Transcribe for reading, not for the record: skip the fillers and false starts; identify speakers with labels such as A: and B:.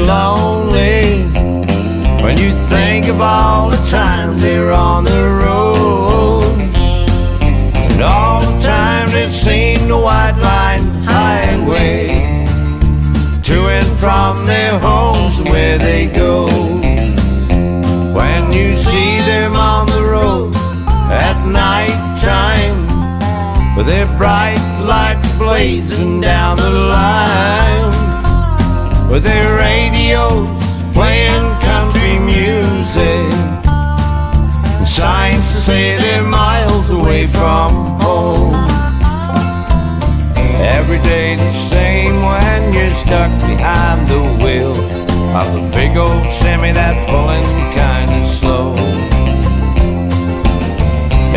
A: lonely when you think of all the times they're on the road, and all the times they've seen the white line highway to and from their homes and where they go. When you see them on the road at night time, with their bright lights blazing down the line, with their radios playing country music, and signs to say they're miles away from home. Every day the same when you're stuck behind the wheel of a big old semi that's pulling kinda slow.